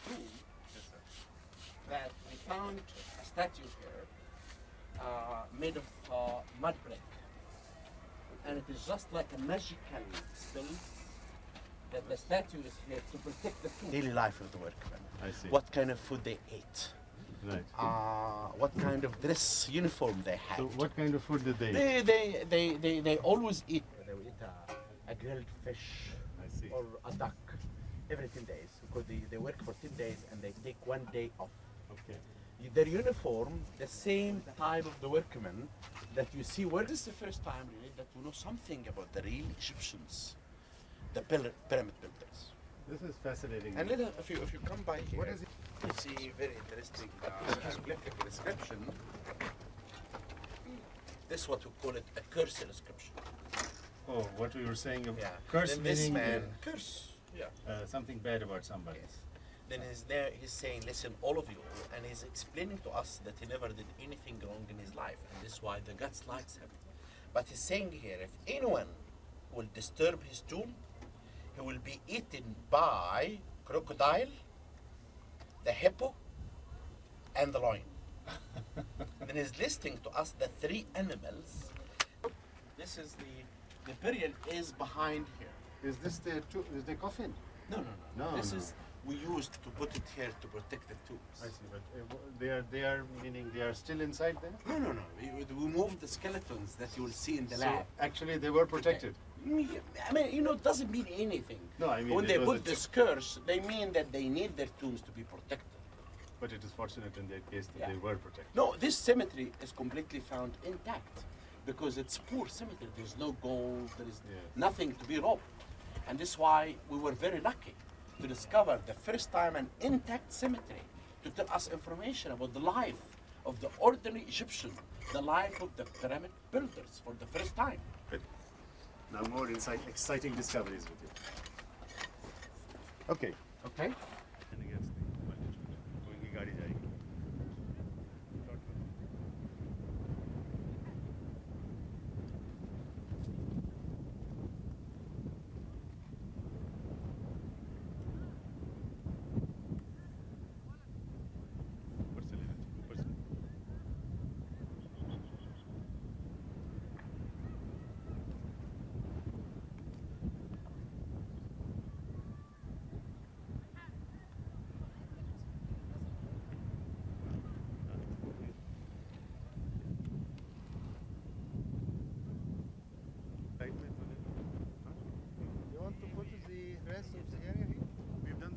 tomb that we found a statue here made of mud brick. And it is just like a magical spell that the statue is here to protect the tomb. Daily life of the workmen. I see. What kind of food they ate. Right. What kind of dress uniform they had. So what kind of food did they eat? They always eat. They will eat a grilled fish I see. or a duck every 10 days because they work for 10 days and they take 1 day off. Okay. Their uniform, the same type of the workmen that you see. This is the first time really that we know something about the real Egyptians, the pyramid builders. This is fascinating. And if you come by here, What is it? you see very interesting hieroglyphic inscription. This is what we call it a curse inscription. Oh, what we were saying about Yeah. curse Then this meaning man curse. Yeah. something bad about somebody. Yes. Then he's saying, listen, all of you, and he's explaining to us that he never did anything wrong in his life, and this is why the gods likes him. But he's saying here, if anyone will disturb his tomb, he will be eaten by crocodile, the hippo, and the lion. Then he's listing to us the 3 animals. This is the burial is behind here. Is this the coffin? No. No, This no. is we used to put it here to protect the tombs. I see, but they are meaning they are still inside there. No. We moved the skeletons that you will see in the So lab. actually they were protected. I mean, it doesn't mean anything. No, I mean when it they was put a this curse, they mean that they need their tombs to be protected. But it is fortunate in their case that Yeah. they were protected. No, this cemetery is completely found intact because it's poor cemetery. There's no gold. There is Yeah. nothing to be robbed, and this is why we were very lucky to discover the first time an intact cemetery to tell us information about the life of the ordinary Egyptian, the life of the pyramid builders for the first time. Good. Now more exciting discoveries with you. Okay. Okay. You want to put the rest of the area here? We've done.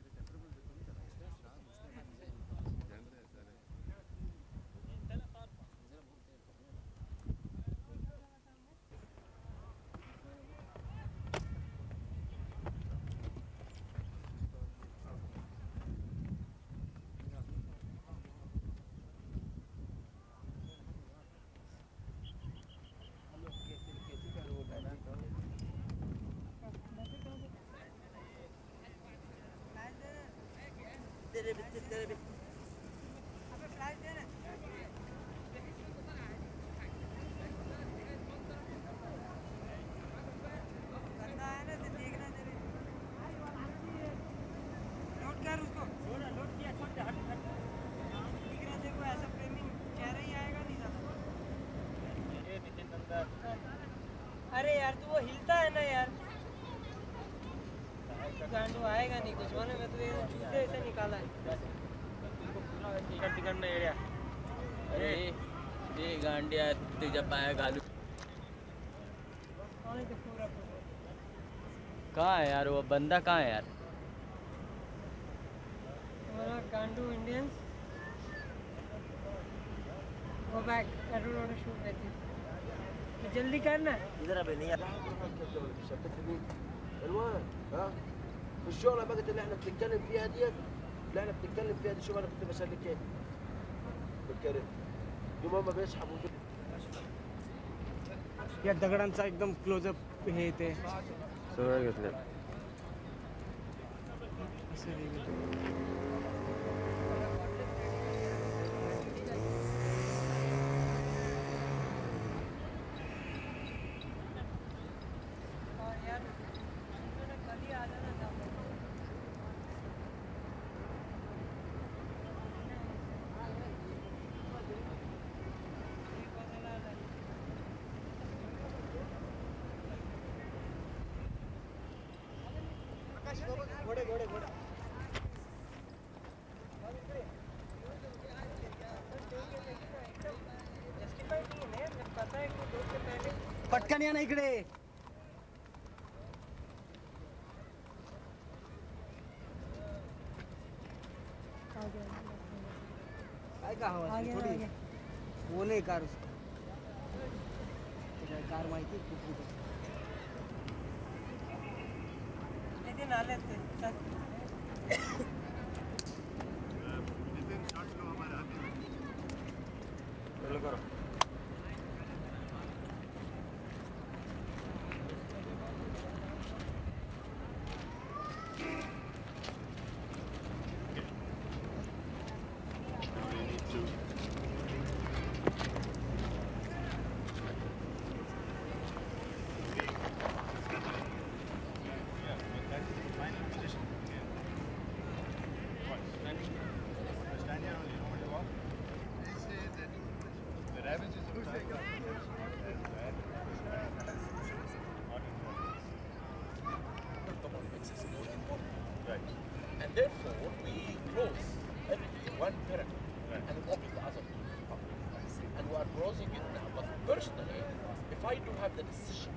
अरे यार तू वो हिलता है ना यार गांडू आएगा नहीं कुछ माने मैं तो ये जूते ऐसे निकाला है टिकट टिकट नहीं एरिया अरे ते गांडिया तुझ्या पाया घालू कहाँ है यार वो बंदा कहाँ है यार हमारा गांडू Indians go back I don't want to shoot with you जल्दी करना इधर अबे नहीं الوان ها الشغله بقت اللي احنا بنتكلم فيها ديت اللي احنا بنتكلم فيها دي شوف انا كنت بسلك ايه بالكارت يوم هم بيسحبوا या दगडांचा एकदम क्लोजअप हे ते सगळं घेतलं और यार कल ही आ जाना था घोड़े घोड़े घोड़े जस्टिफाई नहीं है ना पता है कि 2 से पहले पटकन या ना इकडे काय का हवा थोडी वो नाही कार उसका कार माहिती आहे कुठली तर. लेकिन नाले थे सर चालू करो And therefore, we close one pyramid and open the other two. And we are closing it now. But personally, if I do have the decision,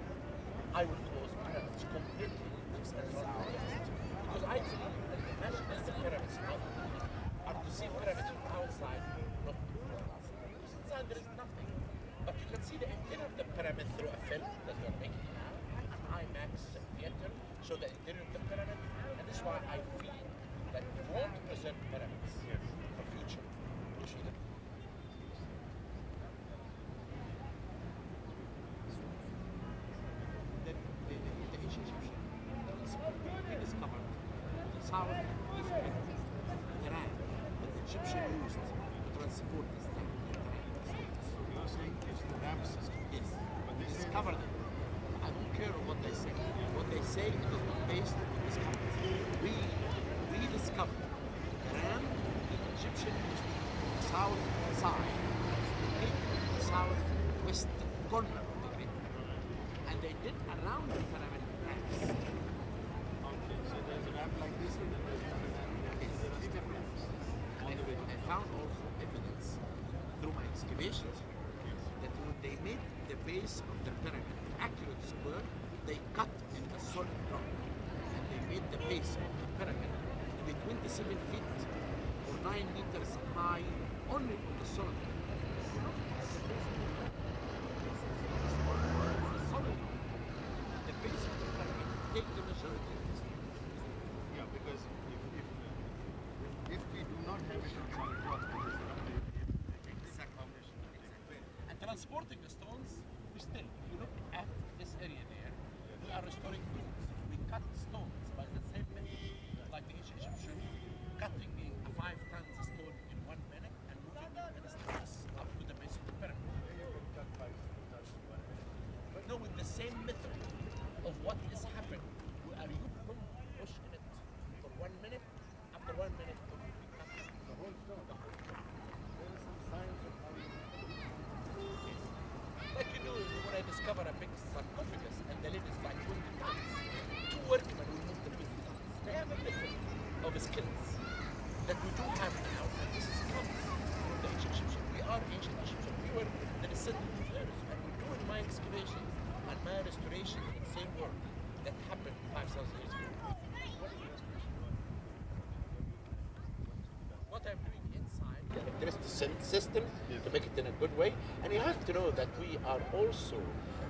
I will close pyramids completely. Because I believe that imagine as the pyramids now are to see pyramids from outside, not from outside. Because inside there is nothing. But you can see the interior of the pyramid through a film that we are making now, an IMAX theater, show the interior of the pyramid. And this is why I feel that we want to preserve pyramids for future. The ancient Egyptian we discovered the south is the ram that the Egyptian used to transport this thing. You're saying it's the ramp system. Yes, But we this is- discovered it. I don't care what they say. What they say it is not based on discovery. We discovered the ram the Egyptian used on the south side, the southwest corner of the grid. And they did around the pyramid ramps. Okay, so there's a ramp like this and then there's another ramp. Yes. There are step ramps on the way. I found also evidence through my excavations that when they made the base of the pyramid accurate square, they cut in the solid rock. And they made the base of the pyramid to be 27 feet or 9 meters high only from the solid rock. Solid rock. The base of the pyramid take the majority of this. Yeah, because if we do not have it on solid rock, then it's not the foundation. And transporting the stones, we still, if you look at this area there, we are restoring tools. We cut stones by the same method, like the ancient Egyptian, cutting the 5 tons of stone in 1 minute and moving them in steps up to the base of the pyramid. No, with the same method of what is happening. We are pushing it for 1 minute, after 1 minute, we cut the whole stone. The whole stone. There is some science of how you Like you do when I discover a big sarcophagus and the lid is like 20 tons. 2 workmen will move the 20 tons. They have a method of skills that we do have now, and this is comes from the ancient Egyptian. We are ancient Egyptian. We were the descendants of theirs, and we're doing my excavation and my restoration in the same work that happened 5,000 years ago. What I'm doing inside the electricity system to make it in a good way. And you have to know that we are also,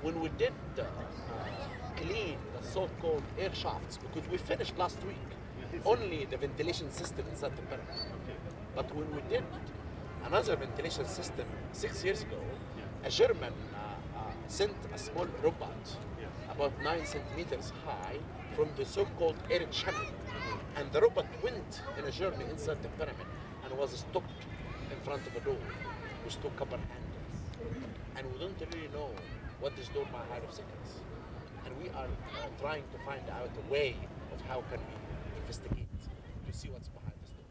when we did clean the so-called air shafts, because we finished last week only the ventilation system inside the pyramid. But when we did another ventilation system 6 years ago, a German sent a small robot about 9 centimeters high from the so-called air channel. And the robot went in a journey inside the pyramid and was stopped in front of a door with 2 copper handles. And we don't really know what this door might hide of secrets. And we are trying to find out a way of how can we investigate to see what's behind this door.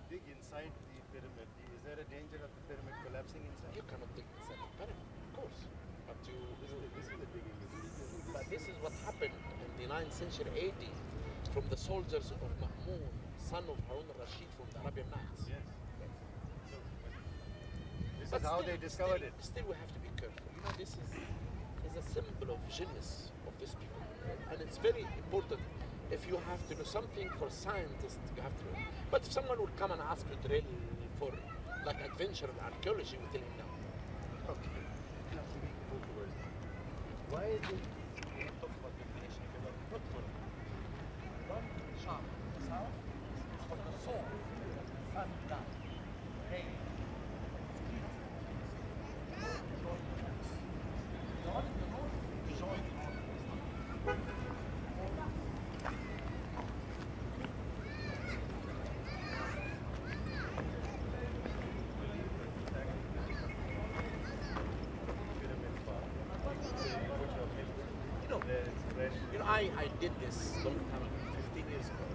dig inside the pyramid. Is there a danger of the pyramid collapsing inside? You cannot dig inside the pyramid, of course. But you, This is the digging. but this is what happened in the 9th century AD from the soldiers of Ma'mun, son of Harun al-Rashid from the Arabian Nights. Yes. So, this But is how still- they discovered it. Still, we have to be careful. You know, this is a symbol of genius of this people. And it's very important. If you have to do something for scientists, you have to do it. But if someone would come and ask you drill for like adventure and archaeology, we tell him no. Okay. Why is it? We talk about definition. They were not for one shot south for the soul, sun down. Hey. The one in the north joined the north. You know, I did this long time ago, 15 years ago.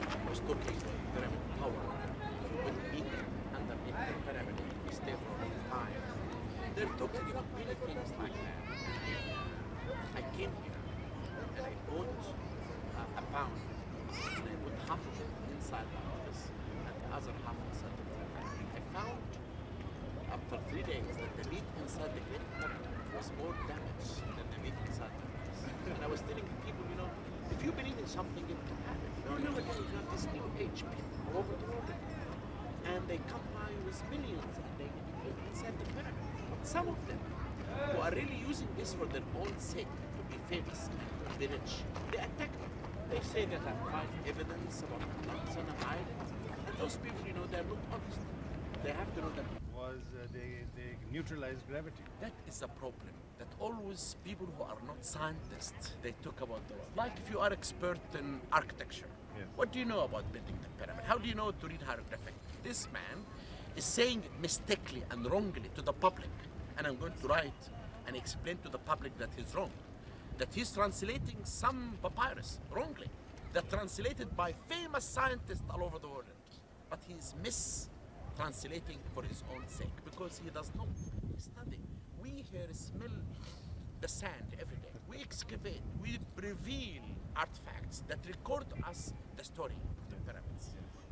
I was talking with Pyramid Tower. You would meet them underneath the pyramid. We stay for a long time. They're talking about many things like that. I came here and I bought a pound and I put half of it inside the office and the other half inside the pyramid. I found after 3 days that the meat inside the pyramid was more damaged than the meat inside the office. And I was telling the people, you know, if you believe in something, it can happen. You know, nowadays you have this new age people all over the world. And they come by with millions and they live inside the pyramid. But some of them who are really using this for their own sake, to be famous and to be rich, they attack them. They say that I find evidence about nuts on an island. And those people, you know, they're not honest. They have to know that Was they neutralized gravity. that is a problem. That always people who are not scientists, they talk about the world. Like if you are expert in architecture, Yes. what do you know about building the pyramid? How do you know to read hieroglyphic? This man is saying it mistakenly and wrongly to the public. And I'm going to write and explain to the public that he's wrong. That he's translating some papyrus wrongly. That translated by famous scientists all over the world. But he's translating for his own sake because he does not study. We here smell the sand every day. We excavate, we reveal artifacts that record us the story of the pyramids.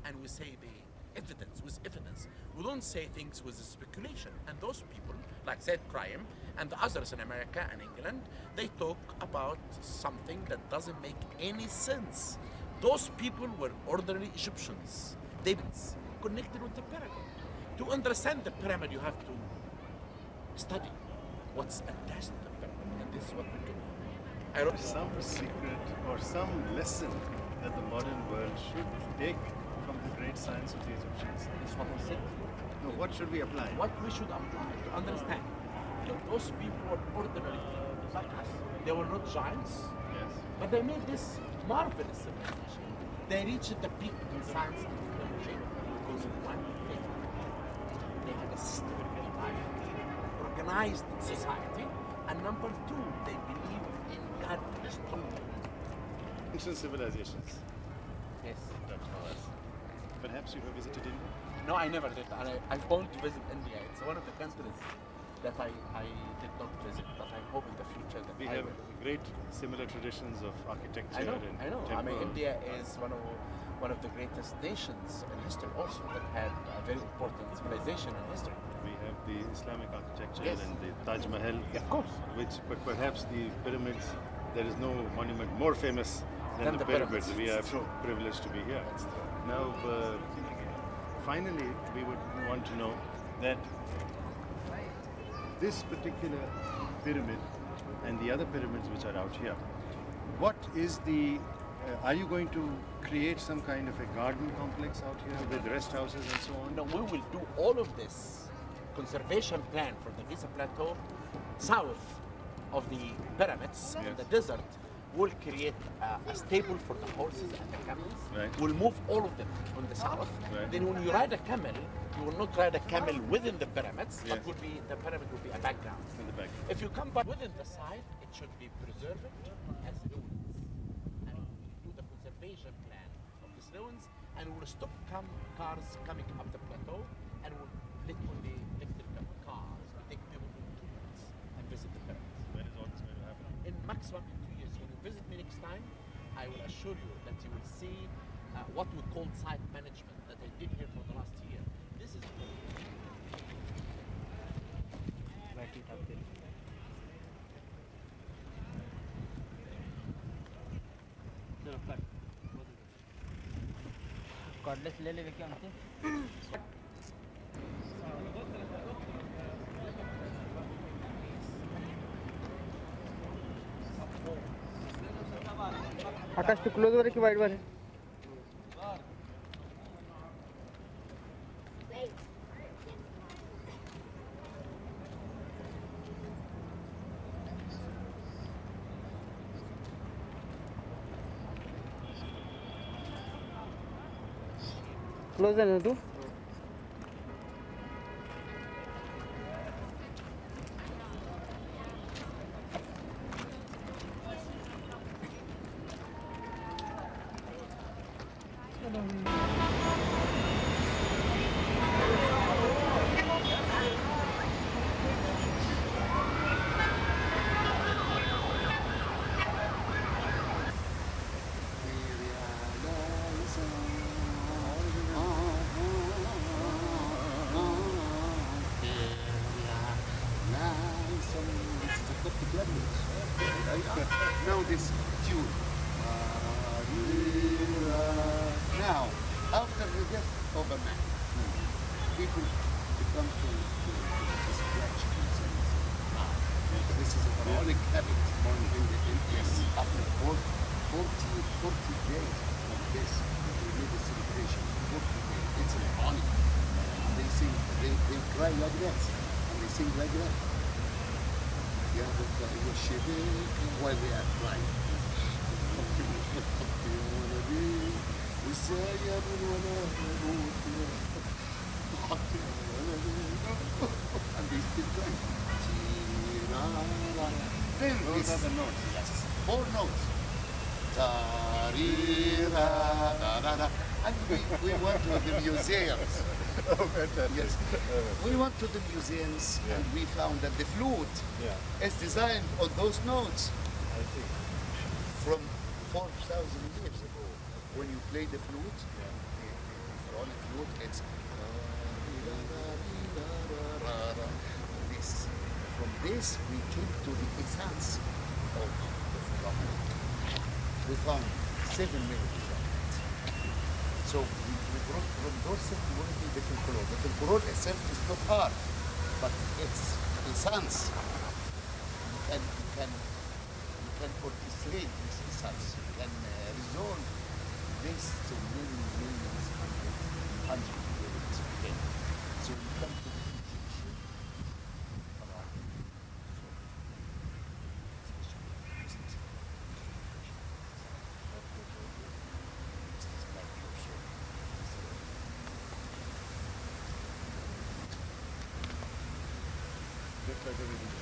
And we say the evidence with evidence. We don't say things with speculation. And those people, like Zaid Krayem and the others in America and England, they talk about something that doesn't make any sense. Those people were ordinary Egyptians. They've been connected with the pyramid. To understand the pyramid, you have to study what's attached to the pyramid. And this is what we do. I wrote Some secret or some lesson that the modern world should take from the great science of the Egyptians. this is what I said. No, what should we apply? What we should apply to understand that those people were ordinary people like us. They were not giants, Yes. but they made this marvelous civilization. They reached the peak in science and technology because of one thing. They had a system of life, organized society, and number two, they believed in God strongly. Ancient civilizations. Yes. Perhaps you have visited India? No, I never did. And I want to visit India. It's one of the countries that I did not visit, but I hope in the future that We I have will. great similar traditions of architecture I know. and I know. I mean, temple. India is one of the greatest nations in history also that had a very important civilization in history. We have the Islamic architecture Yes. and the Taj Mahal, Of course. but perhaps the pyramids, there is no monument more famous than the pyramids. We are It's true. privileged to be here. That's true. Now, finally, we would want to know that this particular pyramid and the other pyramids which are out here, what is the, are you going to create some kind of a garden complex out here with rest houses and so on? No, we will do all of this conservation plan for the Giza Plateau south of the pyramids in Yes. the desert. We'll create a stable for the horses and the camels. Right. We'll move all of them on the south. Right. Then when you ride a camel, you will not ride a camel within the pyramids, Yes. but the pyramid will be a background. In the back. If you come back within the side, it should be preserved as ruins. And we'll do the conservation plan of these ruins, and we'll stop cars coming up the plateau, and we'll let only electric cars. We take people in tours and visit the pyramids. When is all this going to happen? In maximum in 2 years. When you visit me next time, I will assure you that you will see what we call site management that I did here for the last year. This is चलो cut cordless ले ले क्या हमसे आकाश तू close वर की wide वर close आहे ना तू Now this tune. Now, after the death of a man, people become to scratch themselves. This is a chronic habit in the yes. After 40 days of this, we need a celebration. 40 days. It's a chronic. They sing, they cry like that, and they sing like that. While they are crying. And they still crying. Then those are the notes. Yes. 4 notes. And we went to the museums. Oh, fantastic. Yes. We went to the museums and we found that the flute is designed on those notes I see. from 4,000 years ago. When you play the flute, the on the flute, it's this. From this, we came to the essence of the phenomenon. We found 7 melodies of it. So we brought from those 7 melodies the folklore. The folklore itself is not hard, but it's essence. You can orchestrate this essence. You can resolve this to millions, hundreds of melodies. Okay. So we come to the conclusion. Just like everything.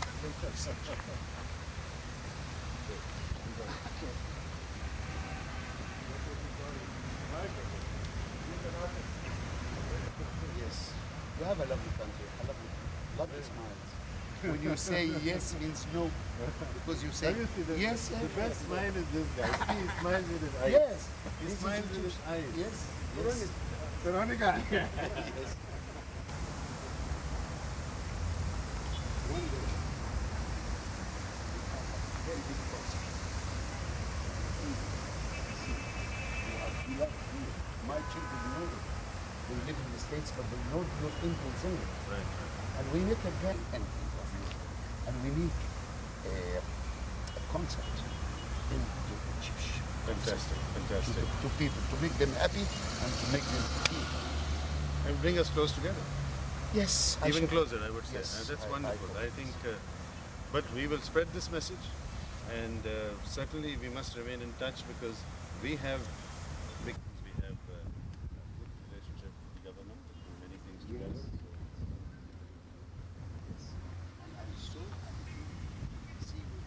Yes, you have a lovely country, a lovely smiles. When you say yes means no, because you say Have you seen the, yes. the best smile is this guy. See, he smiles with his eyes. Yes, He this is smiles with his Egypt. eyes. Yes, yes. Veronica. Yes. One day, very big concert. We love you. My children know it. They live in the States, but they know your Indian singing. Right. And we need a very anything of you. And we need a concert in the Egyptian. Fantastic, fantastic. To people, to make them happy and to make them feel. And bring us close together. Yes, I Even shall- closer, I would say. Yes, And that's I wonderful. hope I think, but we will spread this message, and certainly we must remain in touch because we have big, we have a good relationship with the government, we do many things together. Yes. And I'm so happy to see you.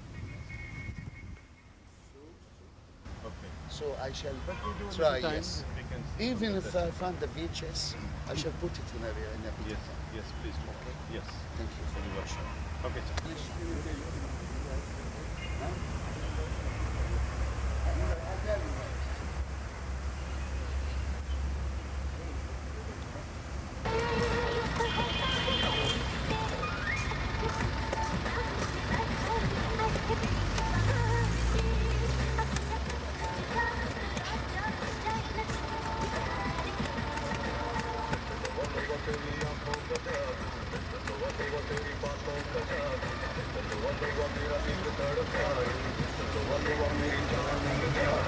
Okay. So I shall But we do try, little time, yes. we can Even if that. I find the VHS, I shall put it in a Yes, yes, please do. Okay. Yes. Thank you very much. Okay, sir. Thank you.